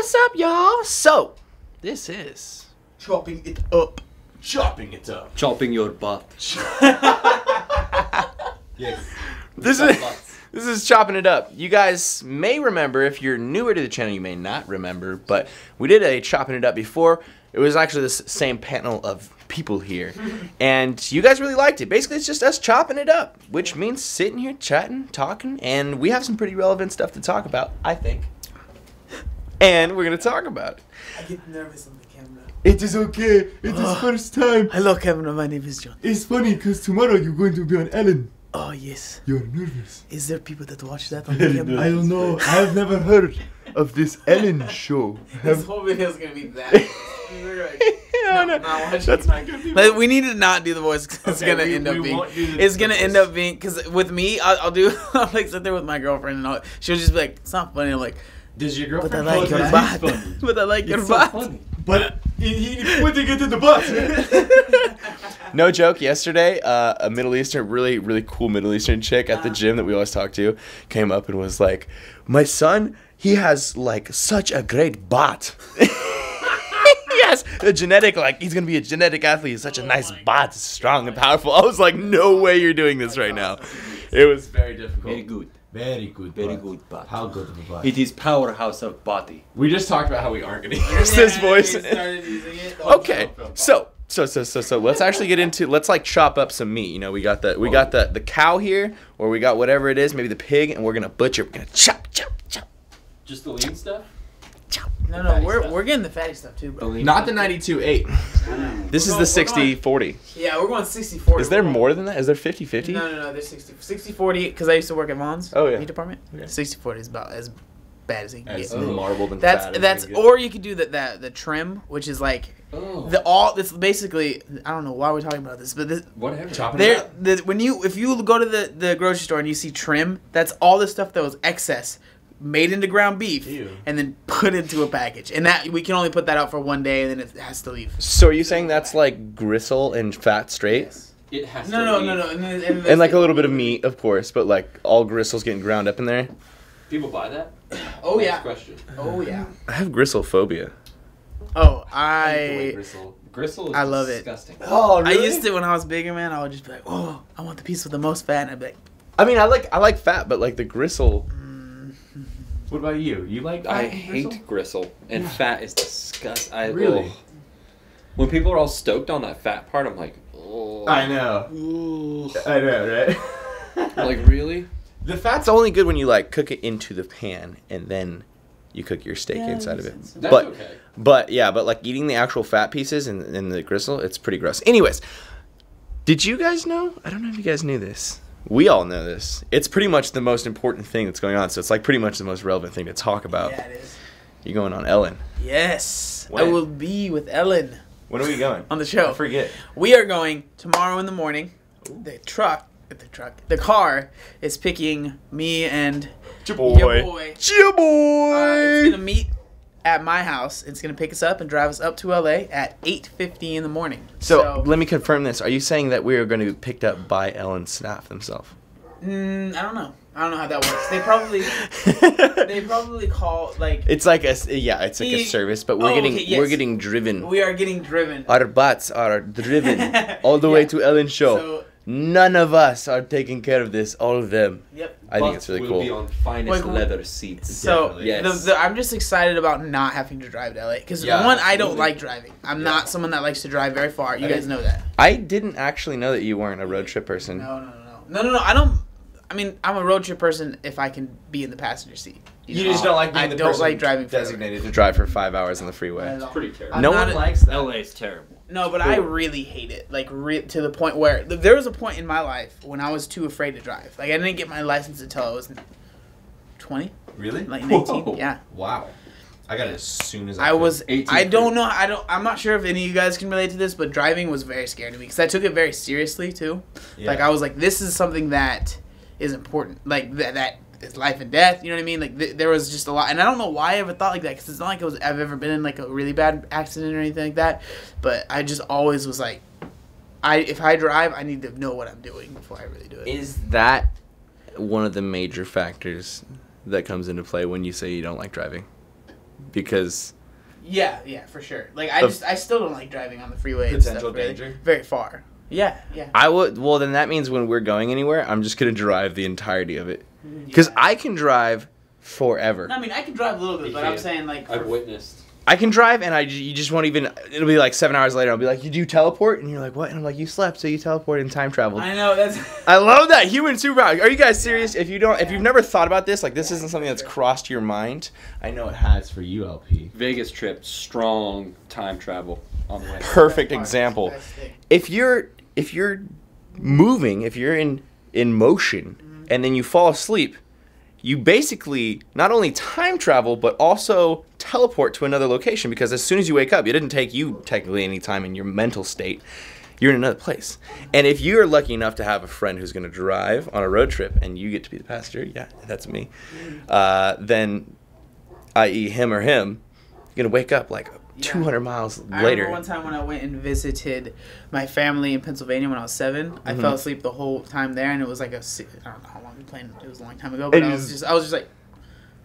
What's up, y'all? So, this is Chopping it up. Chopping It Up. Chopping your butt. Yes. This is Chopping It Up. You guys may remember, if you're newer to the channel, you may not remember, but we did a Chopping It Up before. It was actually the same panel of people here, and you guys really liked it. Basically, it's just us chopping it up, which means sitting here chatting, talking, and we have some pretty relevant stuff to talk about, I think. And we're gonna talk about it. I get nervous on the camera. It is okay. It is first time. Hello, camera. My name is John. It's funny because tomorrow you're going to be on Ellen. Oh, yes. You're nervous. Is there people that watch that on the camera? I don't know. I have never heard of this Ellen show. This whole video is going to be that. No, that's not good. But we need to not do the voice because it's going to end up being... It's going to end up being... Because with me, I'll like sit there with my girlfriend and she'll just be like, it's not funny. I'm like... Does your But I girlfriend like your butt. But I like your butt. But he putting it in the butt. No joke, yesterday, a Middle Eastern, really cool Middle Eastern chick at the gym that we always talk to came up and was like, my son, he has, like, such a great butt. Yes, a genetic, like, he's going to be a genetic athlete. He's such a nice butt, strong and powerful. I was like, no way you're doing this right now. It was very difficult. Very good. Very good. Very good butt. How good of a butt? It is powerhouse of body. We just talked about how we aren't going to use this voice. Okay, so let's actually get into, let's like chop up some meat. You know, we got the cow here, or we got whatever it is, maybe the pig, and we're gonna butcher. We're gonna chop. Just the lean stuff? No, we're getting the fatty stuff too, bro. Not the 92.8. This is the 60/40. Yeah, we're going 60/40. Is there more than that? Is there 50/50? No, there's 60/40 because I used to work at Vaughn's meat department. Okay. 60/40 is about as bad as it can get. Marbled and fat. That's or you could do the trim, which is like It's basically, I don't know why we're talking about this, but this, whatever. If you go to the grocery store and you see trim, that's all the stuff that was excess, made into ground beef, and then put into a package, and that we can only put that out for one day, and then it has to leave. So are you saying that's like gristle and fat straight? Yes. It has no. And like a little bit of meat, of course, but like all gristle's getting ground up in there. People buy that? Oh yeah. Question. Oh yeah. I have gristle phobia. Oh, Gristle is I love disgusting. Oh, really? I used to, when I was bigger, man, I would just be like, oh, I want the piece with the most fat, and I'd be like, I mean, I like fat, but like the gristle. What about you? You like? I hate gristle, and fat is disgusting. Really? When people are all stoked on that fat part, I'm like, oh. I know. I know, right? I'm like, really? The fat's only good when you like cook it into the pan and then you cook your steak inside of it. That's okay. But like eating the actual fat pieces and the gristle, it's pretty gross. Anyways, did you guys know? I don't know if you guys knew this. We all know this. It's pretty much the most important thing that's going on, so it's like pretty much the most relevant thing to talk about. yeah, it is. You're going on Ellen. Yes, When? I will be with Ellen When are we going? on the show. I forget. We are going tomorrow in the morning. The car is picking me and Your boy. your boy. It's gonna meet at my house. It's gonna pick us up and drive us up to LA at 8:50 in the morning. So let me confirm this. Are you saying that we are going to be picked up by Ellen's staff themselves? I don't know. I don't know how that works. They probably call like. It's like a service, but we're getting driven. We are getting driven. Our butts are driven all the way to Ellen's show. So, none of us are taking care of this. All of them. Yep. I think it's really cool. Will be on finest leather seats. So yes. I'm just excited about not having to drive to LA because I don't like driving. I'm not someone that likes to drive very far. You guys know that. I didn't actually know that you weren't a road trip person. No. I don't. I mean, I'm a road trip person if I can be in the passenger seat. You just don't like being the person like driving designated to drive for 5 hours on the freeway. It's pretty terrible. No one likes that. LA is terrible. No, but I really hate it. Like to the point where there was a point in my life when I was too afraid to drive. Like I didn't get my license until I was 20. Really? Like 19. Yeah. Wow. I got it as soon as I was 18. I don't know. I'm not sure if any of you guys can relate to this, but driving was very scary to me because I took it very seriously too. Yeah. Like I was like, this is something that is important. Like that is life and death. You know what I mean? Like there was just a lot, and I don't know why I ever thought like that because it's not like I've ever been in like a really bad accident or anything like that. But I just always was like, if I drive, I need to know what I'm doing before I really do it. Is that one of the major factors that comes into play when you say you don't like driving? because Yeah, for sure. Like I still don't like driving on the freeway. Potential and stuff, really. danger? Very far. Yeah. I would. Well, then that means when we're going anywhere, I'm just gonna drive the entirety of it, because I can drive forever. I mean, I can drive a little bit, but I'm saying like I've witnessed. I can drive, and you just won't even. It'll be like 7 hours later. I'll be like, "Did you teleport?" And you're like, "What?" And I'm like, "You slept, so you teleported and time traveled." I know that's. I love that human superpower. Are you guys serious? If you've never thought about this, like this isn't something that's crossed your mind. I know it has for you, LP. Vegas trip, strong time travel on the way. Perfect example. If you're moving, if you're in motion, and then you fall asleep, you basically not only time travel but also teleport to another location, because as soon as you wake up, it didn't take you technically any time in your mental state. You're in another place. And if you're lucky enough to have a friend who's going to drive on a road trip and you get to be the passenger, yeah, that's me, then, i.e. him or him, you're going to wake up like 200 miles later. I remember one time when I went and visited my family in Pennsylvania when I was 7. I fell asleep the whole time there, and it was like I don't know how long we played. It was a long time ago, but I was just like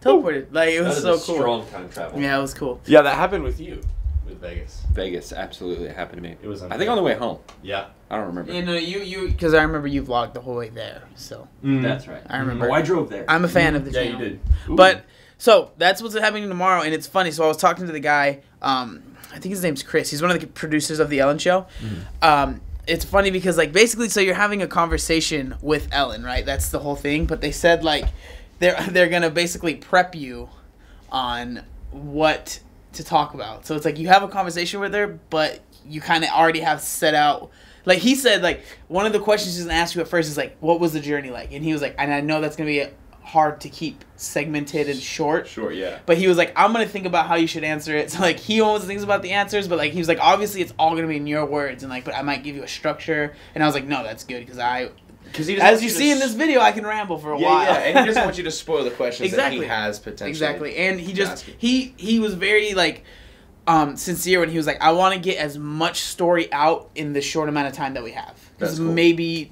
teleported. Like it was so cool. Strong time travel. Yeah, it was cool. Yeah, that happened with you. With Vegas. Vegas, absolutely, it happened to me. It was. I think on the way home. Yeah. I don't remember. You know, you because I remember you vlogged the whole way there. So That's right. I remember. Oh, I drove there. I'm a fan of the Yeah, channel. you did. But so that's what's happening tomorrow, and it's funny. So I was talking to the guy. I think his name's Chris. He's one of the producers of the Ellen Show. It's funny because like basically, so you're having a conversation with Ellen, right? That's the whole thing. But they said like they're gonna basically prep you on what to talk about. So it's like you have a conversation with her, but you kind of already have set out. Like he said, like one of the questions he's gonna ask you at first is like, "What was the journey like?" And he was like, "And I know that's gonna be hard to keep segmented and short." Sure, yeah. But he was like, "I'm gonna think about how you should answer it." So like he always thinks about the answers, but like he was like, "Obviously it's all gonna be in your words," and like, but I might give you a structure. And I was like, "No, that's good because as you see in this video, I can ramble for a while." Yeah, and he doesn't want you to spoil the questions that he has potentially. Exactly, and he was very like sincere when he was like, "I want to get as much story out in the short amount of time that we have." Because cool. Maybe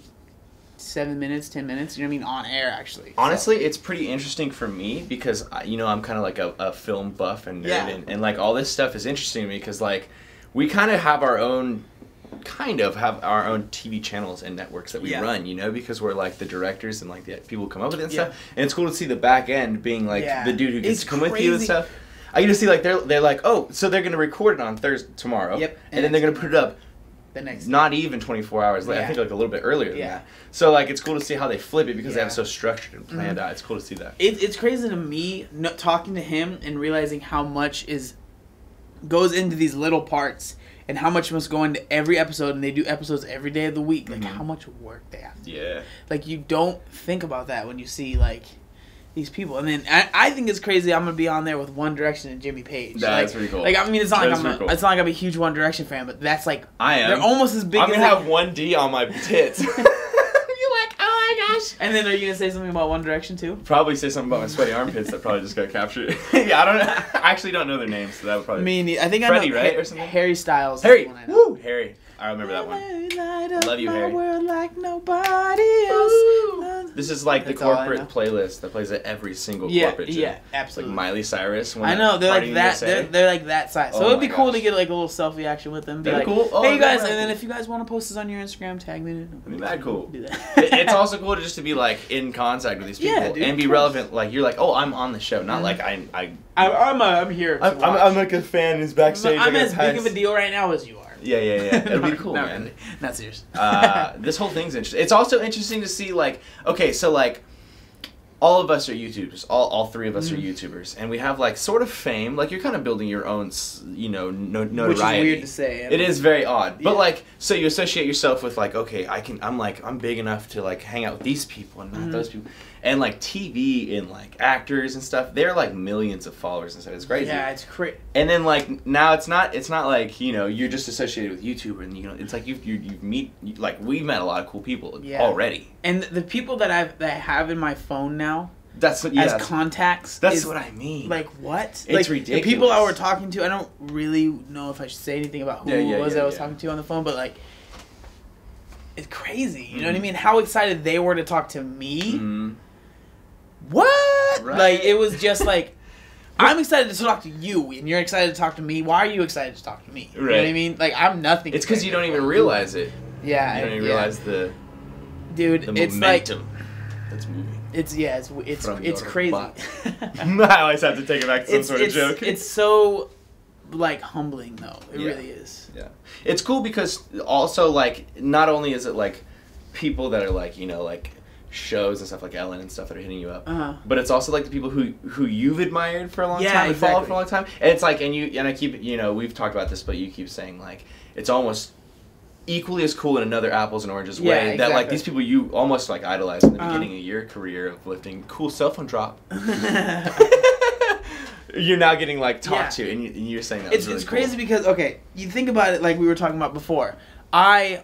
7 minutes, 10 minutes. You know what I mean? On air, actually. Honestly, it's pretty interesting for me because I'm kind of like a film buff and nerd, and like all this stuff is interesting to me because like we kind of have our own TV channels and networks that we run, because we're like the directors and like the people who come up with it and stuff. And it's cool to see the back end being like the dude who gets to come with you and stuff. I get to see like they're like, oh, so they're gonna record it on tomorrow. Yep. And then they're gonna put it up the next not even 24 hours later. I think like a little bit earlier than that. So like it's cool to see how they flip it because they have it so structured and planned out. It's cool to see that. It's crazy to me talking to him and realizing how much goes into these little parts and how much must go into every episode, and they do episodes every day of the week. Like how much work they have to do. Yeah. Like you don't think about that when you see like these people. And then I think it's crazy I'm gonna be on there with One Direction and Jimmy Page. That's pretty cool. Like I mean it's not like I'm a huge One Direction fan, but that's like I am. They're almost as big I'm as gonna have 1D on my tits. You're like, oh my gosh. And then are you gonna say something about One Direction too? Probably say something about my sweaty armpits that probably just got captured. Yeah, I actually don't know their names, so that would probably I think Freddie, I know right? Or something? Harry Styles. Harry. I know. Woo! Harry. I remember that one. I love you, Harry. World like nobody else. This is like That's the corporate playlist that plays at every single corporate gym. Yeah, absolutely. Like Miley Cyrus. I know they're like that. They're like that size. So it'd be cool to get like a little selfie action with them. Be like, cool. Hey you guys, and then if you guys want to post this on your Instagram, tag me in it. That'd be mad cool. Do that. It's also cool just to be like in contact with these people dude, and be relevant. Like you're like, oh, I'm on the show, not like I'm here. I'm like a fan who's backstage. I'm as big of a deal right now as you are. Yeah. It'll be cool, man. Really. Not serious. This whole thing's interesting. It's also interesting to see, like, okay, so, like, all of us are YouTubers. All three of us are YouTubers. And we have, like, sort of fame. Like, you're kind of building your own, notoriety. Which is weird to say. It is very odd. But, like, so you associate yourself with, like, okay, I'm big enough to, like, hang out with these people and not those people. And, like, TV and, like, actors and stuff, they're, like, millions of followers and stuff. It's crazy. Yeah, it's crazy. And then, like, now it's not like, you're just associated with YouTuber and, it's like you meet, like, we've met a lot of cool people already. And the people that I have in my phone now, as contacts. That's what I mean. Like, what? It's like, ridiculous. The people I were talking to, I don't really know if I should say anything about who it was I was talking to on the phone, but, like, it's crazy. You know what I mean? How excited they were to talk to me. Mm-hmm. What? Right. Like, it was just like, I'm excited to talk to you, and you're excited to talk to me. Why are you excited to talk to me? You know what I mean? Like, I'm nothing. It's because you don't even realize it. Yeah. You don't even realize the it's momentum that's moving. It's crazy. I always have to take it back to some sort of joke. It's so, like, humbling, though. It really is. Yeah. It's cool because also, like, not only is it, like, people that are, like, you know, like, shows and stuff like Ellen and stuff that are hitting you up, but it's also, like, the people who you've admired for a long time and followed for a long time. And it's, like, and I keep, you know, we've talked about this, but you keep saying, like, it's almost equally as cool in another apples and oranges way that, like, these people you almost, like, idolized in the beginning of your career of lifting. Cool cell phone drop. You're now getting, like, talked to, and you're saying that it's crazy because, okay, you think about it like we were talking about before. I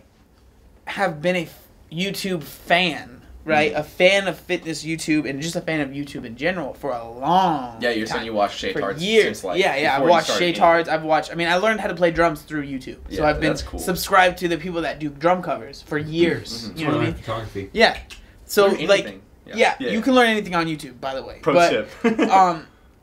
have been a YouTube fan, right? A fan of fitness YouTube and just a fan of YouTube in general for a long Yeah, you're time. saying you watched Shay Tards years. Since, like, I've watched Shay Tards. I mean, I learned how to play drums through YouTube. So I've been subscribed to the people that do drum covers for years. You know what I mean? Photography. Yeah. So, like, yeah, you can learn anything on YouTube, by the way. Pro tip.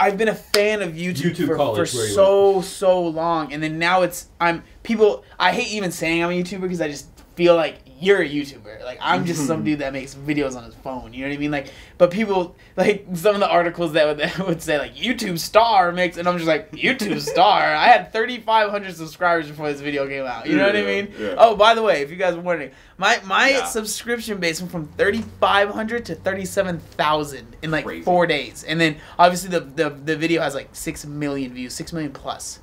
I've been a fan of YouTube for so long, and then now I hate even saying I'm a YouTuber because I just feel like you're a YouTuber. Like, I'm just some dude that makes videos on his phone. You know what I mean? Like, but people, like, some of the articles that would say, like, YouTube star makes, and I'm just like, YouTube star? I had 3,500 subscribers before this video came out. You know what I mean? Yeah. Oh, by the way, if you guys were wondering, my subscription base went from 3,500 to 37,000 in, like, 4 days. And then, obviously, the video has, like, 6 million views, 6 million plus.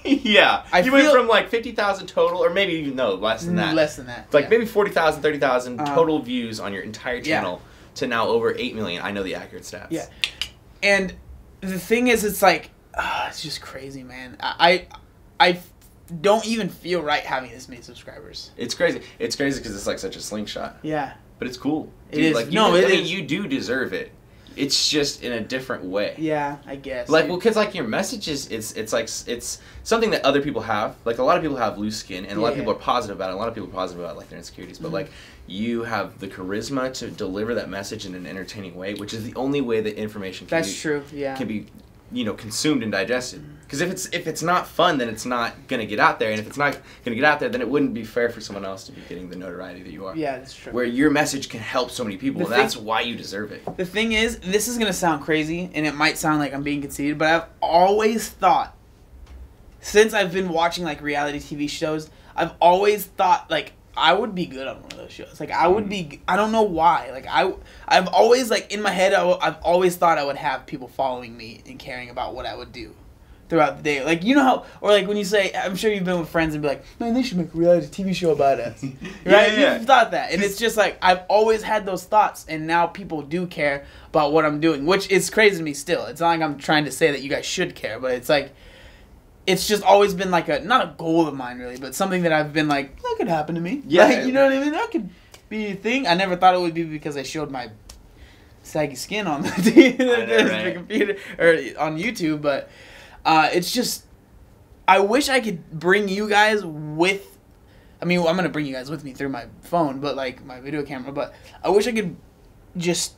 Yeah, you went from like 50,000 total, or maybe even less than that. Less than that. Like maybe 40,000, 30,000 total views on your entire channel to now over 8 million. I know the accurate stats. Yeah, and the thing is, it's like, it's just crazy, man. I don't even feel right having this many subscribers. It's crazy. It's crazy because it's like such a slingshot. Yeah, but it's cool. Dude, it is. Like, you do deserve it. It's just in a different way. Yeah, I guess. Like, well, because, like, your message is, it's something that other people have. Like, a lot of people have loose skin, and a lot of people are positive about it. A lot of people are positive about, like, their insecurities. But, like, you have the charisma to deliver that message in an entertaining way, which is the only way that information can be, you know, consumed and digested. Because if it's not fun, then it's not going to get out there. And if it's not going to get out there, then it wouldn't be fair for someone else to be getting the notoriety that you are. Yeah, that's true. Where your message can help so many people, and that's why you deserve it. The thing is, this is going to sound crazy, and it might sound like I'm being conceited, but I've always thought, since I've been watching, like, reality TV shows, I've always thought, like, I would be good on one of those shows. Like, I would be, I don't know why. Like, I've always, like, in my head, I've always thought I would have people following me and caring about what I would do throughout the day. Like, you know how, or like when you say, I'm sure you've been with friends and be like, man, they should make a reality TV show about us. Right? Yeah. You've thought that. And it's just like, I've always had those thoughts, and now people do care about what I'm doing, which is crazy to me still. It's not like I'm trying to say that you guys should care, but it's like, it's just always been like not a goal of mine really, but something that I've been like, that could happen to me. Yeah. Like, you know what I mean? That could be a thing. I never thought it would be because I showed my saggy skin on the computer or on YouTube, but it's just, I wish I could bring you guys with, I mean, I'm going to bring you guys with me through my phone, but like my video camera, but I wish I could just,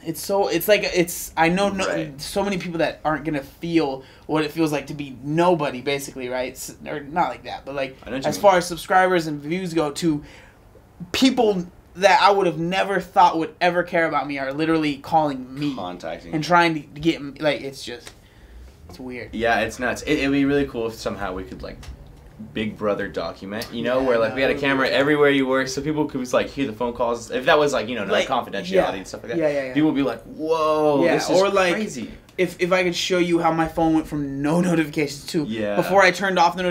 I know so many people that aren't going to feel what it feels like to be nobody, basically, right? Or not like that, but like, as far as subscribers and views go, to people that I would have never thought would ever care about me are literally calling me. Contacting. And trying to get me, like, it's weird. Yeah, it's nuts. It'd be really cool if somehow we could, like, Big Brother document, you know, where like we had a camera everywhere you were, so people could like hear the phone calls. If that was like, you know, like confidentiality and stuff like that, people would be like, "Whoa, this is crazy." If I could show you how my phone went from no notifications to before I turned off the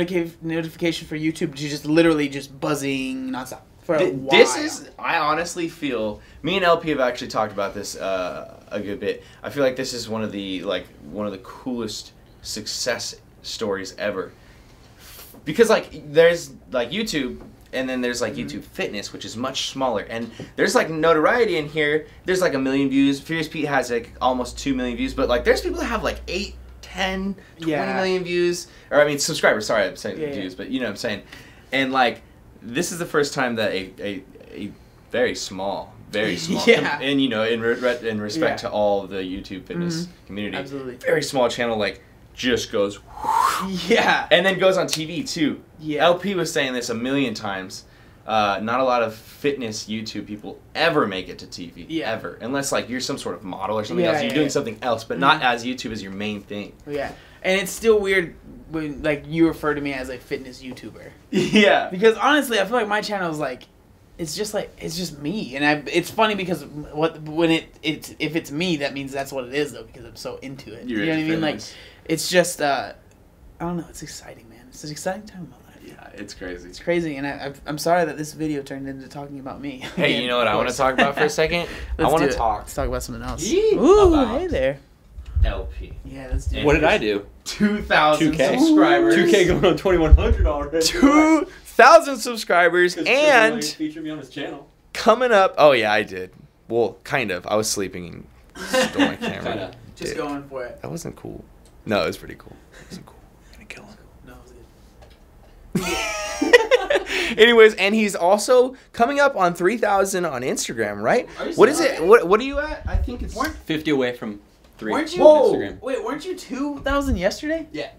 notification for YouTube to just literally just buzzing nonstop for a while. This is, I honestly feel, me and LP have actually talked about this a good bit. I feel like this is one of the coolest success stories ever. Because, like, there's, like, YouTube, and then there's, like, YouTube Fitness, which is much smaller. And there's, like, notoriety in here. There's, like, 1 million views. Furious Pete has, like, almost 2 million views. But, like, there's people that have, like, 8, 10, 20 million views. Or, I mean, subscribers. Sorry, I'm saying views, but you know what I'm saying. And, like, this is the first time that a very small very small. Yeah. And you know, in respect Yeah. to all the YouTube fitness community, Absolutely. very small channel, like just goes, Yeah. and then goes on TV too. Yeah. LP was saying this a million times. Not a lot of fitness YouTube people ever make it to TV, ever, unless like you're some sort of model or something else. You're doing something else, but not as YouTube as your main thing. Yeah, and it's still weird when like you refer to me as a fitness YouTuber. Yeah, Because honestly, I feel like my channel is like, it's just me, and it's funny because if it's me, that means that's what it is though, because I'm so into it. You know what I mean? Like, it's just I don't know. It's exciting, man. It's an exciting time in my life. Yeah, it's crazy. It's crazy, and I'm sorry that this video turned into talking about me. Hey, you know what I want to talk about for a second? I want to talk. Let's talk about something else. Ooh, hey there. LP. Yeah, let's do it. What did I do? 2,000 2K? subscribers. 2K going on 2,100 already. 2,000 subscribers, Because and featured me on his channel. coming up. Oh yeah, I did. Well, kind of. I was sleeping and stole my camera. Kinda. Just Dude, going for it. that wasn't cool. No, it was pretty cool. It wasn't cool. I'm gonna kill him. No, it was good. Anyways, and he's also coming up on 3,000 on Instagram, right? Are you What is serious? it? What are you at? I think it's 50 away from 3 Weren't you? on Instagram. Wait, weren't you 2,000 yesterday? yeah,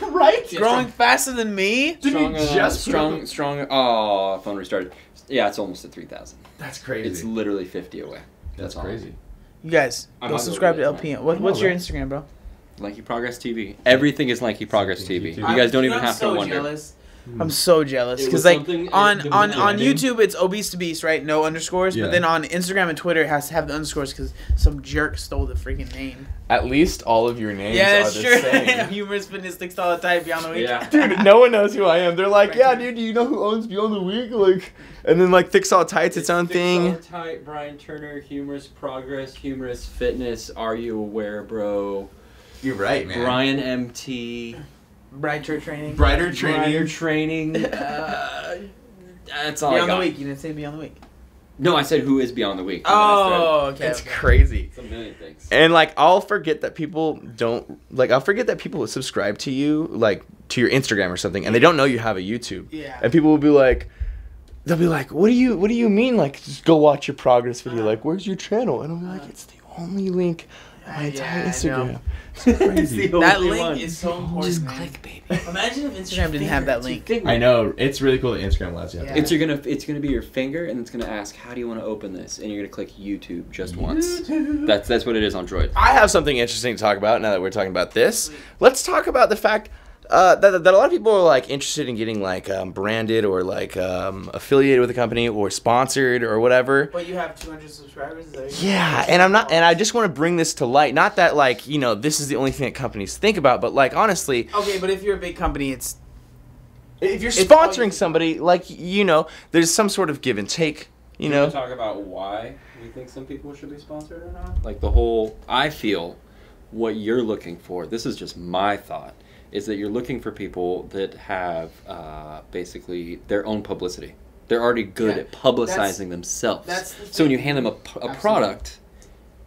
right. Growing faster than me. Strong, just strong. Oh, phone restarted. Yeah, it's almost at 3,000. That's crazy. It's literally 50 away. That's all. crazy. You guys, I'm go not subscribe to doing LP. that. What's your right? Instagram, bro? Lanky Progress TV. Everything is Lanky Progress TV. You guys don't even have to wonder. Jealous. I'm so jealous It because was like something- on it was on branding. YouTube it's obese to beast, right? No underscores. Yeah. But then on Instagram and Twitter it has to have the underscores because some jerk stole the freaking name. At least all of your names Yeah, are that's the true. same. Humorous fitness sticks all the time beyond the week. Yeah. Dude, no one knows who I am. They're like, yeah, dude, do you know who owns Beyond the Week? Like, and then like Thick Salt Tights, its own thing. Tight, Brian Turner, Humorous Progress, Humorous Fitness, Are You Aware, Bro? You're right, Brian MT. Brighter training. Brighter Brian training. Training. That's all I Beyond the got. week. You didn't say beyond the week. No, I said who is Beyond the Week. Oh, okay. It's okay. crazy. It's a million things. And like, I'll forget that people don't like. I'll forget that people subscribe to you, like to your Instagram or something, and they don't know you have a YouTube. Yeah. And people will be like, they'll be like, what do you mean? Like, just go watch your progress video. Like, where's your channel? And I'll be like, it's the only link on my entire Yeah, I Instagram. know. It's crazy. That only link one. is so important. Just man. click, baby. Imagine if Instagram didn't have that link. I know. It's really cool that Instagram allows you. Yeah. It's gonna be your finger, and it's gonna ask, how do you want to open this? And you're gonna click YouTube just once. That's what it is on Droid. I have something interesting to talk about now that we're talking about this. Let's talk about the fact that a lot of people are like interested in getting like branded or like affiliated with a company or sponsored or whatever. But you have 200 subscribers. Is that Yeah, and I just want to bring this to light. Not that like, you know, this is the only thing that companies think about, but like honestly, Okay, but if you're a big company, it's if you're It's all sponsoring you- somebody, like, you know, there's some sort of give and take, you Can we know. talk about why we think some people should be sponsored or not? Like the whole, I feel what you're looking for, this is just my thought, is that you're looking for people that have basically their own publicity. They're already good Yeah, at publicizing themselves. that's the So when you thing. hand them a Absolutely. product,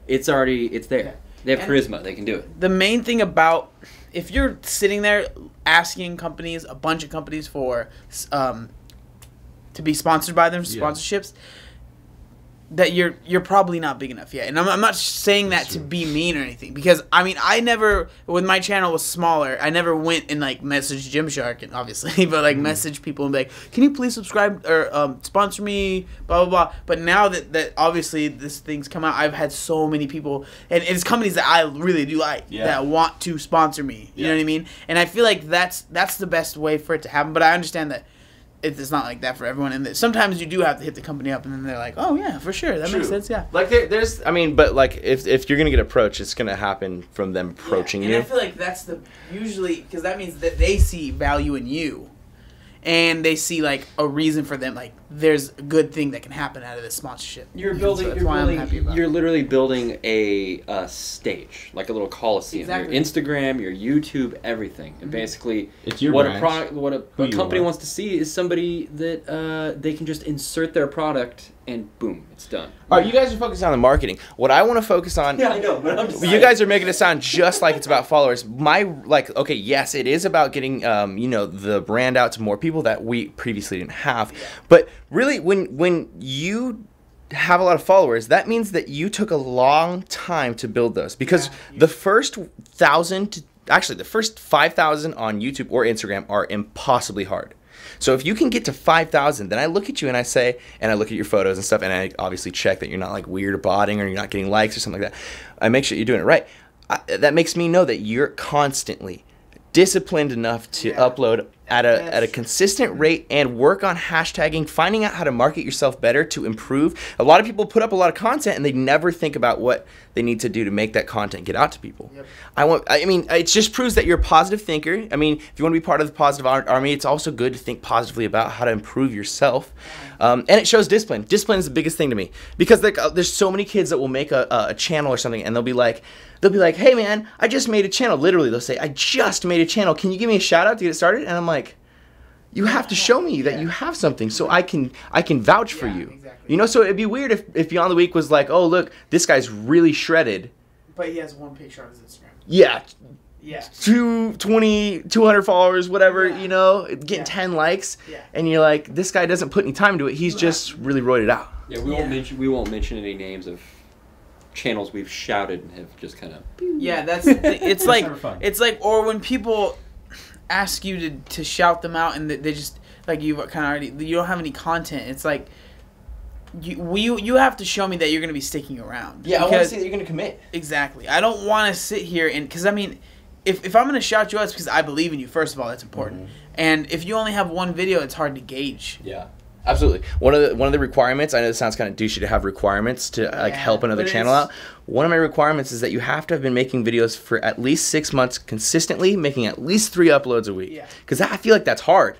it's there. Yeah. They have And- charisma. They can do it. the main thing about if you're sitting there asking companies, a bunch of companies for to be sponsored by them, sponsorships, that you're probably not big enough yet. And I'm not saying that to be mean or anything, because I mean, I never, when my channel was smaller, I never went and like messaged Gymshark, and obviously, but like message people and be like, can you please subscribe or sponsor me, blah blah blah. But now that obviously this thing's come out, I've had so many people, and it's companies that I really do like that want to sponsor me. You know what I mean? And I feel like that's the best way for it to happen. But I understand that it's not like that for everyone, and that sometimes you do have to hit the company up, and then they're like, "Oh yeah, for sure, that makes sense." Yeah, Like there's, I mean, but like if you're gonna get approached, it's gonna happen from them approaching and you. I feel like that's usually because that means that they see value in you, and they see like a reason for them. Like there's a good thing that can happen out of this sponsorship. You're And building. so that's why I'm happy about You're it. literally building a stage, like a little coliseum. Exactly. Your Instagram, your YouTube, everything, and basically, It's your what brand. a product, what a Who you company are. wants to see is somebody that they can just insert their product and boom, it's done. All right, you guys are focused on the marketing. What I want to focus on. I know, but I'm just You guys are making it sound just like it's about followers. Okay, yes, it is about getting, you know, the brand out to more people that we previously didn't have. But really, when you have a lot of followers, that means that you took a long time to build those. Because the first 1,000, actually the first 5,000 on YouTube or Instagram are impossibly hard. So if you can get to 5,000, then I look at you and I say, and I look at your photos and stuff, and I obviously check that you're not like weird or botting or you're not getting likes or something like that. I make sure you're doing it right. That makes me know that you're constantly disciplined enough to upload at a consistent rate and work on hashtagging, finding out how to market yourself better to improve. A lot of people put up a lot of content and they never think about what they need to do to make that content get out to people. I mean, it just proves that you're a positive thinker. I mean, if you want to be part of the positive army, it's also good to think positively about how to improve yourself. And it shows discipline. Discipline is the biggest thing to me, because like, there's so many kids that will make a channel or something and they'll be like, hey man, I just made a channel. Literally, they'll say, I just made a channel. Can you give me a shout out to get it started? And I'm like, you have to show me that you have something so I can vouch for you. Exactly. You know, so it'd be weird if Beyond the Week was like, oh look, this guy's really shredded. But he has one picture on his Instagram. Yeah. Yeah. 200 followers, whatever, you know, getting 10 likes. Yeah. And you're like, this guy doesn't put any time into it. He's just really roided out. Yeah, we won't mention any names of channels we've shouted and have just kind of. Yeah, that's it's like or when people ask you to shout them out and they just like you kind of already you don't have any content. It's like you have to show me that you're going to be sticking around. Yeah, I want to see that you're going to commit. Exactly. I don't want to sit here and because I mean, if I'm going to shout you out, it's because I believe in you. First of all, that's important. And if you only have one video, it's hard to gauge. Yeah. Absolutely. One of the requirements, I know this sounds kind of douchey to have requirements to like help another channel out. One of my requirements is that you have to have been making videos for at least 6 months consistently, making at least 3 uploads a week. Yeah. Because I feel like that's hard,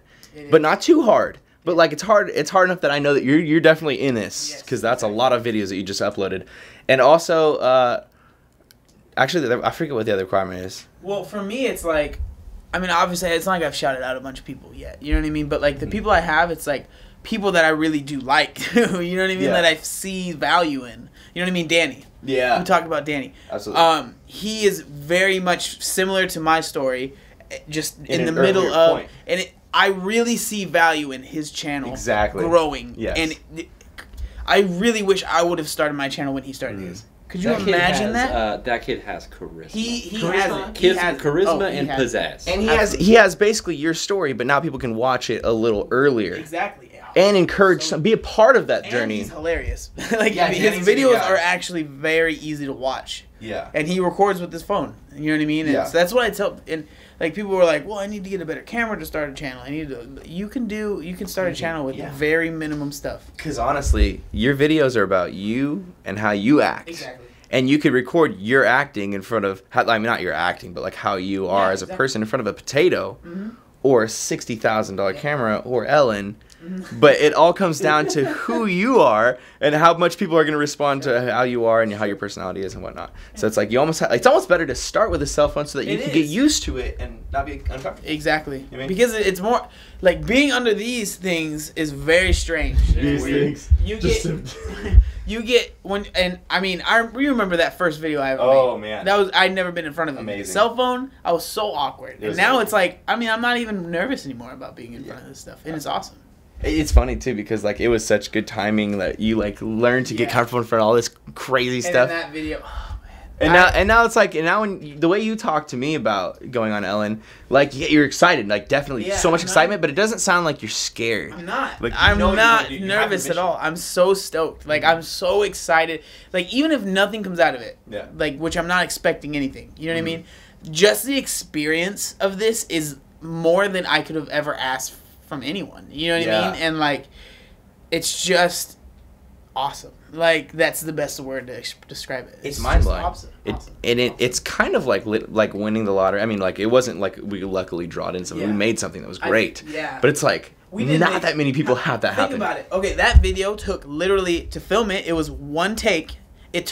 but not too hard. But like it's hard enough that I know that you're definitely in this, because that's a lot of videos that you just uploaded. And also, actually, I forget what the other requirement is. Well, for me, it's like, I mean, obviously, it's not like I've shouted out a bunch of people yet. You know what I mean? But like the people I have, it's like people that I really do like. You know what I mean? That I see value in. You know what I mean? Danny. Yeah. We talked about Danny. Absolutely. He is very much similar to my story, just in the middle of, and I really see value in his channel growing. Yes. And I really wish I would have started my channel when he started his. Could you imagine that? That kid has charisma. He has it. He has charisma and pizzazz. And he has basically your story, but now people can watch it a little earlier. Exactly. And encourage be a part of that journey. He's hilarious. Like his videos are actually very easy to watch. Yeah. And he records with his phone. You know what I mean? And so that's what I tell. And like people were like, "Well, I need to get a better camera to start a channel. I need to." You can start a channel with very minimum stuff. Because honestly, your videos are about you and how you act. Exactly. And you could record your acting in front of, I mean, not your acting, but like how you are as a person in front of a potato, or a $60,000 camera, or Ellen. But it all comes down to who you are and how much people are going to respond to how you are and how your personality is and whatnot. So it's like it's almost better to start with a cell phone so that you can get used to it and not be uncomfortable. Exactly. You know what I mean? Because it's more like being under these things is very strange. You get when, and I mean, I remember that first video I ever made. Oh man, I'd never been in front of a cell phone. I was so awkward, and now it's like, I mean, I'm not even nervous anymore about being in front of this stuff, and it's awesome. It's funny too because like it was such good timing that you like learned to get comfortable in front of all this crazy stuff. In that video, oh man. And now it's like, when the way you talk to me about going on Ellen, like you're excited, like definitely so much excitement, but it doesn't sound like you're scared. I'm not. Like I'm not nervous at all. I'm so stoked. Like I'm so excited. Like even if nothing comes out of it, like which I'm not expecting anything. You know what I mean? Just the experience of this is more than I could have ever asked from anyone. You know what I mean? And like it's just awesome. Like that's the best word to describe it. It's mind blowing. Awesome. It's kind of like winning the lottery. I mean, like it wasn't like we luckily drawed in something. We made something that was great. But it's like not that many people have that happen. Think about it. Okay, that video took literally to film it. It was one take. It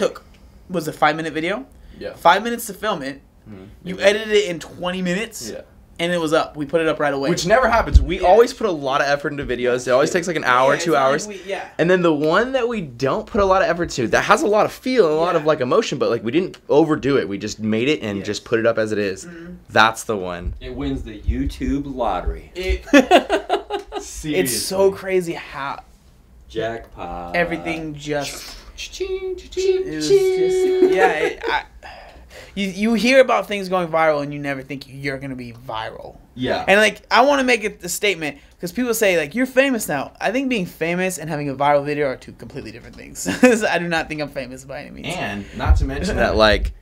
was a 5-minute video. Yeah. 5 minutes to film it. You edited it in 20 minutes. Yeah. And it was up. We put it up right away. Which never happens. We always put a lot of effort into videos. It always takes like an hour, 2 hours. And then the one that we don't put a lot of effort to, that has a lot of feel and a lot of like emotion, but like we didn't overdo it. We just made it and just put it up as it is. That's the one. It wins the YouTube lottery. It's so crazy how Jackpot. Everything just. It was just yeah. You hear about things going viral and you never think you're gonna be viral. Yeah. And like I want to make a statement because people say like you're famous now. I think being famous and having a viral video are two completely different things. I do not think I'm famous by any means. And not to mention that like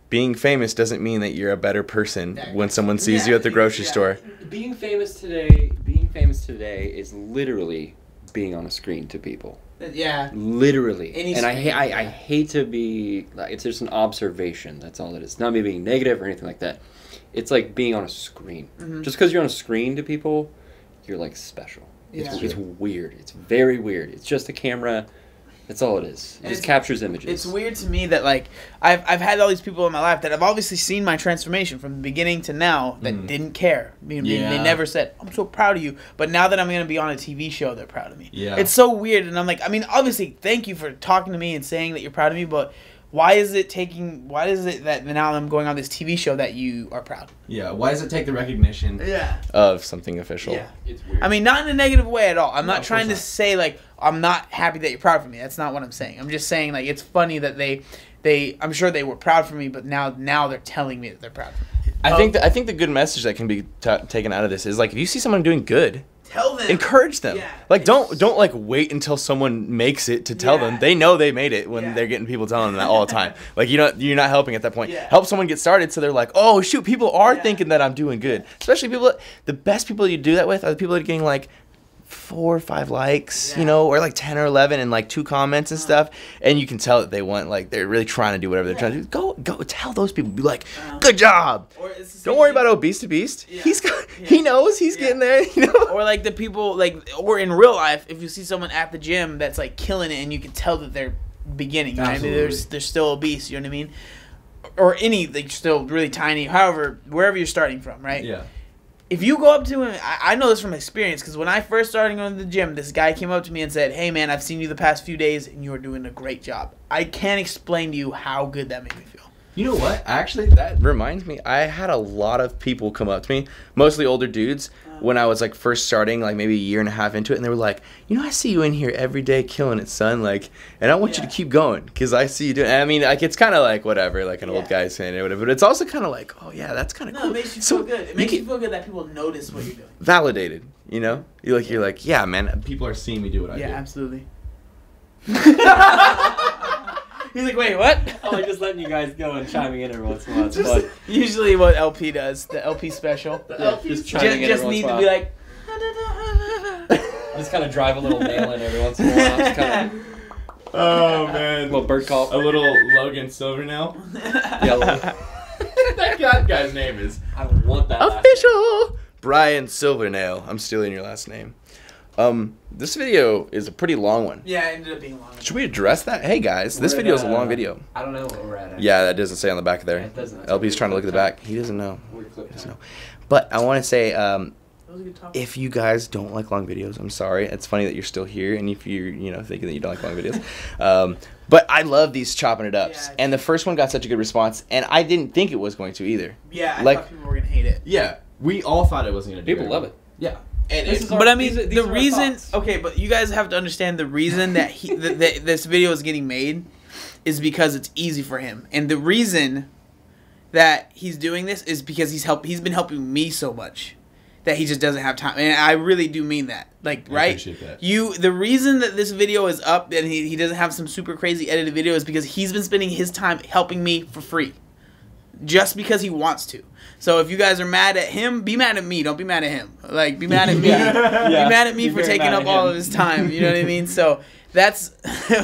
being famous doesn't mean that you're a better person when someone sees you at the grocery store. Being famous today is literally being on a screen to people. Yeah. Literally. And I hate to be like, it's just an observation. That's all it is. Not me being negative or anything like that. It's like being on a screen. Mm-hmm. Just because you're on a screen to people, you're like special. Yeah. It's weird. It's very weird. It's just a camera. That's all it is. It just captures images. It's weird to me that like I've had all these people in my life that have obviously seen my transformation from the beginning to now that didn't care. They never said, "I'm so proud of you." But now that I'm going to be on a TV show, they're proud of me. Yeah. It's so weird, and I'm like, I mean, obviously, thank you for talking to me and saying that you're proud of me, but why is it that now I'm going on this TV show that you are proud? Yeah, why does it take the recognition of something official? Yeah. It's weird. I mean, not in a negative way at all. I'm not of trying to course not. say, like, I'm not happy that you're proud of me. That's not what I'm saying. I'm just saying, like, it's funny that I'm sure they were proud for me, but now they're telling me that they're proud of me. I think the good message that can be taken out of this is, like, if you see someone doing good, Tell them. encourage them. Yeah. Like, don't like wait until someone makes it to tell them. They know they made it when they're getting people telling them that all the time. Like, you're not helping at that point. Yeah. Help someone get started so they're like, oh shoot, people are thinking that I'm doing good. Especially the best people you do that with are the people that are getting like 4 or 5 likes, or like 10 or 11 and like 2 comments and stuff, and you can tell that they're really trying to do whatever they're trying to do. Go tell those people, be like, good job. Don't worry about Obese to Beast. Yeah. He knows he's getting there, Or like the people or in real life, if you see someone at the gym that's like killing it and you can tell that they're beginning, you know what I mean? They're still obese, you know what I mean? Or like still really tiny, however, wherever you're starting from, right? Yeah. If you go up to him, I know this from experience, because when I first started going to the gym, this guy came up to me and said, hey man, I've seen you the past few days and you're doing a great job. I can't explain to you how good that made me feel. You know what? Actually, that reminds me. I had a lot of people come up to me, mostly older dudes, when I was like first starting, like maybe a year and a half into it, and they were like, I see you in here every day killing it, son. Like, and I want you to keep going because I see you doing. I mean, like it's kind of like whatever, like an old guy saying it, or whatever. But it's also kind of like, oh yeah, that's kind of cool. It makes you feel good. It makes you feel good that people notice what you're doing. Validated, You're like, yeah, man. People are seeing me do what I do. Yeah, absolutely. He's like, wait, what? I like just letting you guys go and chiming in every once in a while. It's fun. Usually what LP does, the LP special. Just chiming in Just every need once to in a be while. like... Just kind of drive a little nail in every once in a while. Just kind of Oh man, a little bird call. A little Logan Silvernail. Yeah, that guy's name is I want that. official. Brian Silvernail. I'm stealing your last name. This video is a pretty long one. Yeah, it ended up being long. Should we address that? Hey guys, this video is a long video. I don't know what we're at. Yeah, that doesn't say on the back there. It doesn't. LP's trying to look at the back. He doesn't know. We're clipped. He doesn't know. But I want to say, That was a good topic. if you guys don't like long videos, I'm sorry. It's funny that you're still here, and if you're, thinking that you don't like long videos. But I love these chopping it ups, Yeah, and the first one got such a good response, and I didn't think it was going to either. Yeah, I like- thought people were going to hate it. Yeah, we all thought it wasn't going to do. People love it. Yeah, and This is our- But I mean, these the are our reason... thoughts. Okay, but you guys have to understand the reason that this video is getting made is because it's easy for him. And the reason that he's doing this is because he's been helping me so much that he just doesn't have time. And I really do mean that. Like, right? appreciate that. The reason that this video is up and he doesn't have some super crazy edited video is because he's been spending his time helping me for free. Just because he wants to. So if you guys are mad at him, be mad at me. Don't be mad at him. Like, be mad at me. Yeah. Be mad at me Be for very taking mad up at all him. of his time. You know what I mean? So that's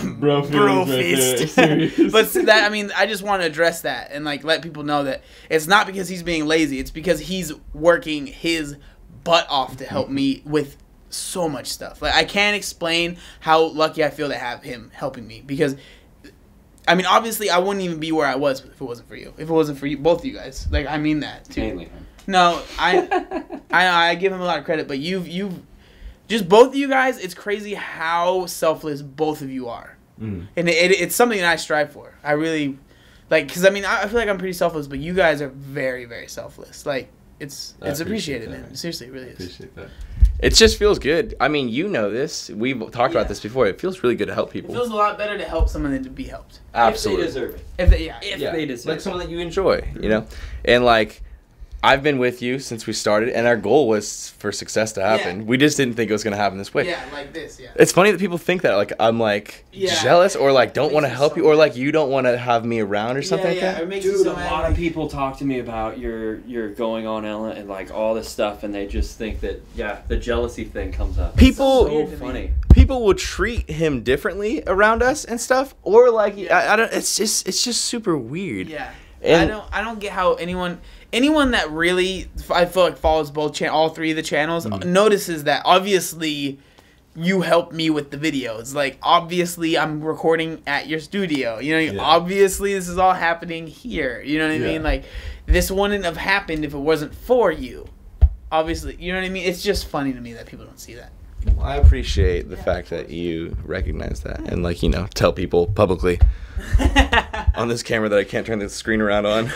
Bro fist. But that, I mean, I just want to address that and like let people know that it's not because he's being lazy. It's because he's working his butt off to help me with so much stuff. Like, I can't explain how lucky I feel to have him helping me because, I mean, obviously I wouldn't even be where I was if it wasn't for you. If it wasn't for you, both of you guys. Like, I mean that too. Mainly. No, I give him a lot of credit, but you've just both of you guys. It's crazy how selfless both of you are, and it's something that I strive for. I really like because I mean I feel like I'm pretty selfless, but you guys are very very selfless. Like it's appreciated, man. Seriously, it really is. Appreciate that. It just feels good. I mean, you know this. We've talked about this before. It feels really good to help people. It feels a lot better to help someone than to be helped. Absolutely. If they deserve it. If They deserve like it. someone that you enjoy, you know? And like, I've been with you since we started, and our goal was for success to happen. Yeah. We just didn't think it was going to happen this way. Yeah, like this, yeah. It's funny that people think that, like, I'm, like, jealous or, like, don't want to help you or, like, you don't want to have me around or something like that. It makes Dude, you so a mad, lot like- of people talk to me about your going on Ellen and like all this stuff, and they just think that the jealousy thing comes up. People, so funny. people will treat him differently around us and stuff, or, like, I don't, it's just super weird. Yeah. And I don't get how anyone that really, I feel like, follows both all three of the channels notices that obviously you helped me with the videos. Like, obviously I'm recording at your studio. You know, obviously this is all happening here. You know what I mean? Like, this wouldn't have happened if it wasn't for you. Obviously, you know what I mean? It's just funny to me that people don't see that. I appreciate the fact that you recognize that and, like, you know, tell people publicly on this camera that I can't turn the screen around on.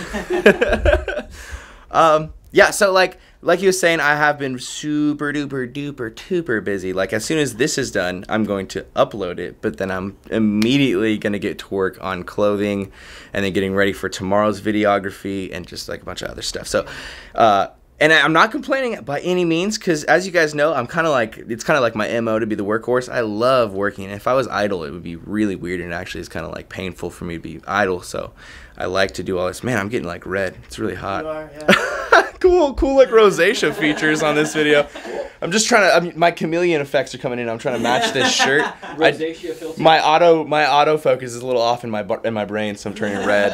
Yeah, so like you were saying, I have been super duper duper duper busy. Like, as soon as this is done, I'm going to upload it, but then I'm immediately going to get to work on clothing and then getting ready for tomorrow's videography and just like a bunch of other stuff. So, and I'm not complaining by any means, because as you guys know, I'm kind of like, it's kind of like my MO to be the workhorse. I love working. And if I was idle, it would be really weird, and actually it's kind of like painful for me to be idle. So I like to do all this. Man, I'm getting like red. It's really hot. You are, yeah. cool like rosacea features on this video. I'm just trying to, I mean, my chameleon effects are coming in. I'm trying to match this shirt. Rosacea filter. My autofocus is a little off in my brain, so I'm turning red.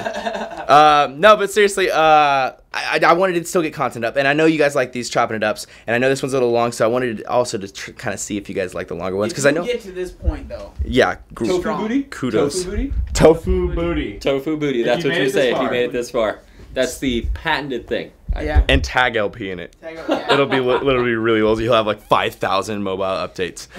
No, but seriously, I wanted to still get content up, and I know you guys like these chopping it ups, and I know this one's a little long, so I wanted also to kind of see if you guys like the longer ones, because I know. If you get to this point though. Yeah. Tofu booty? Kudos. Tofu booty? Tofu booty. Tofu booty. That's you what made you it say this if you far. made it this far. That's the patented thing. Yeah. And tag LP in it. Yeah. It'll be literally really old. You'll have like 5,000 mobile updates.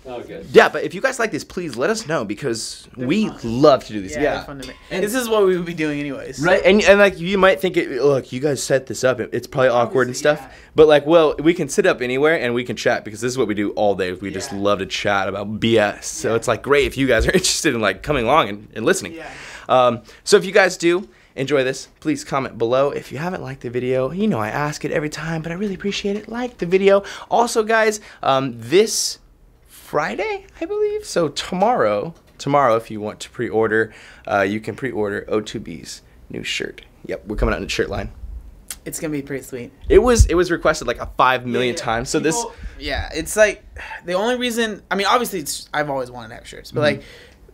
Oh, good. Yeah, but if you guys like this, please let us know, because we love to do this. Yeah, Yeah. they're fun to make. This is what we would be doing anyways. Right, and like you might think, look, you guys set this up. It's probably awkward and Obviously, stuff. yeah. But like, well, we can sit up anywhere and we can chat, because this is what we do all day. We just Yeah. love to chat about BS. So Yeah. it's like great if you guys are interested in like coming along and listening. Yeah. So if you guys do enjoy this, please comment below. If you haven't liked the video, you know I ask it every time, but I really appreciate it. Like the video. Also, guys, this Friday, I believe. So tomorrow, if you want to pre-order, you can pre-order O2B's new shirt. Yep, we're coming out in the shirt line. It's gonna be pretty sweet. It was requested like 5 million times. So People, it's like the only reason. I mean, obviously, I've always wanted to have shirts, but like,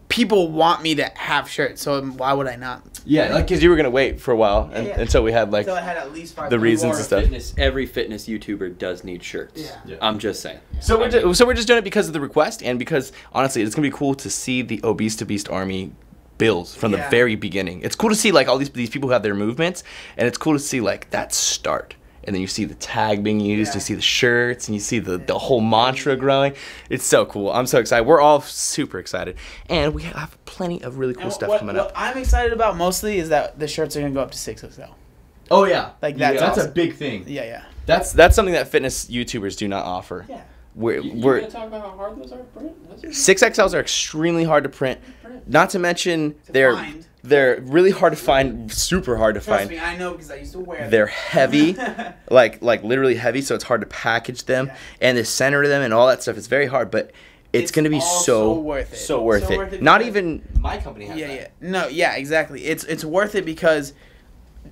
people want me to have shirts, so why would I not? yeah, like because you were gonna wait for a while until we had like Until I had at least 5. the reasons and stuff. Every fitness YouTuber does need shirts. Yeah. I'm just saying. So we're just doing it because of the request, and because honestly, it's gonna be cool to see the Obese to Beast Army builds from the very beginning. It's cool to see like all these people who have their movements, and it's cool to see like that start. And then you see the tag being used, you see the shirts, and you see the whole mantra growing. It's so cool. I'm so excited. We're all super excited. And we have plenty of really cool stuff coming up. What I'm excited about mostly is that the shirts are gonna go up to 6XL. Oh, yeah. Like, that's a awesome. big thing. Yeah. That's something that fitness YouTubers do not offer. Yeah. You We're gonna talk about how hard those are to print? 6XLs are extremely hard to print. Not to mention find. they're really hard to find, super hard to Trust find. me, I know because I used to wear them. They're heavy, like literally heavy, so it's hard to package them, Yeah. and the center of them and all that stuff. It's very hard, but it's going to be all so worth it. so worth So it. worth it Not because- even my company has that. Yeah. No, yeah, exactly. It's worth it because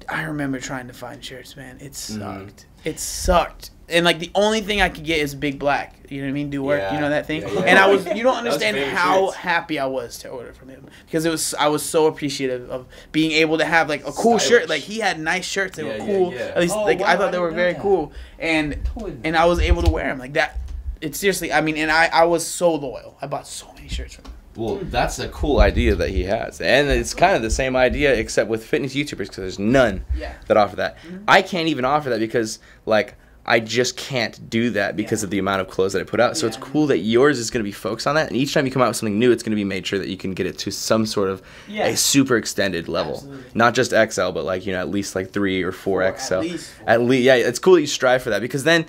I remember trying to find shirts, man. It sucked. It sucked. And like the only thing I could get is big black. You know what I mean? Do work. Yeah. You know that thing. Yeah. And you don't understand favorite how shirts. happy I was to order from him because I was so appreciative of being able to have like a cool Stylish. shirt. Like he had nice shirts. They Yeah, were cool. yeah. At least Oh, like I wow, thought I they were didn't very know that. cool. And I was able to wear them like that. It's seriously. I mean, and I was so loyal. I bought so many shirts from him. Well, that's a cool idea that he has, and it's kind of the same idea except with fitness YouTubers, because there's none that offer that. I can't even offer that because like I just can't do that because of the amount of clothes that I put out. So it's cool that yours is going to be focused on that, and each time you come out with something new, it's going to be made sure that you can get it to some sort of a super extended level, Absolutely. not just XL, but like at least like 3 or 4 XL. least 4. At least, yeah, it's cool that you strive for that, because then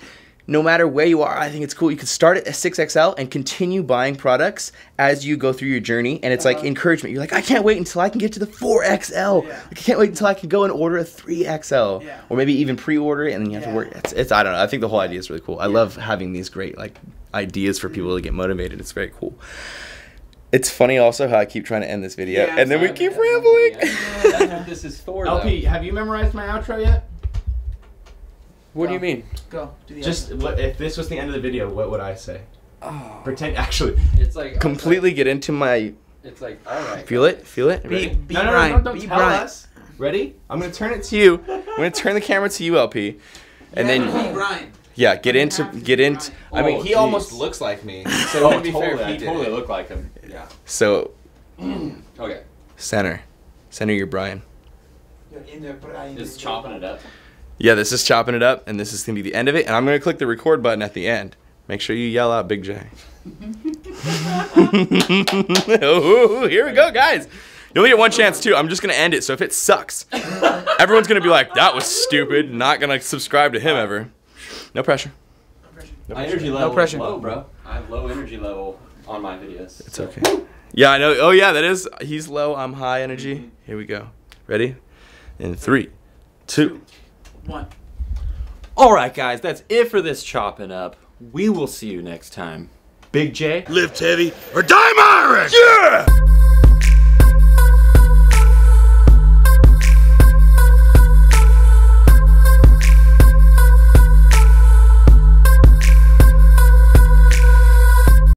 no matter where you are, I think it's cool. You can start at a 6XL and continue buying products as you go through your journey. And it's like encouragement. You're like, I can't wait until I can get to the 4XL. Yeah. I can't wait until I can go and order a 3XL. Yeah. Or maybe even pre-order it and then you have to work. It's I don't know. I think the whole idea is really cool. I love having these great like ideas for people to get motivated. It's very cool. It's funny also how I keep trying to end this video and then we keep rambling. That's what this is for, LP, have you memorized my outro yet? What do you mean? Go. Do the Just what if this was the end of the video? What would I say? Oh, Pretend actually. it's like Completely get into my... It's like, all right. Feel it? Feel it? Be Ready? Brian. Don't Be tell Brian. us. Ready? I'm gonna turn it To you. I'm going to turn the camera to you, LP. And Be then... Brian. Yeah, get into... I mean, Oh, he geez. almost looks like me. So to be fair, totally, he I totally did it. look like him. Yeah. So, Okay. center. Center your Brian. You're in there, Brian. Just chopping it up. Yeah, this is chopping it up, and this is going to be the end of it. And I'm going to click the record button at the end. Make sure you yell out Big J. Oh, here we go, guys. You only get one chance, too. I'm just going to end it, so if it sucks, everyone's going to be like, that was stupid. Not going to subscribe to him ever. No pressure. My energy level pressure. is low, bro. I have low energy level on my videos. It's okay. Yeah, I know. Oh, yeah, that is. He's low. I'm high energy. Here we go. Ready? In 3, 2. 1. All right, guys, that's it for this chopping up. We will see you next time. Big J. Lift heavy or die MIRIN! Yeah!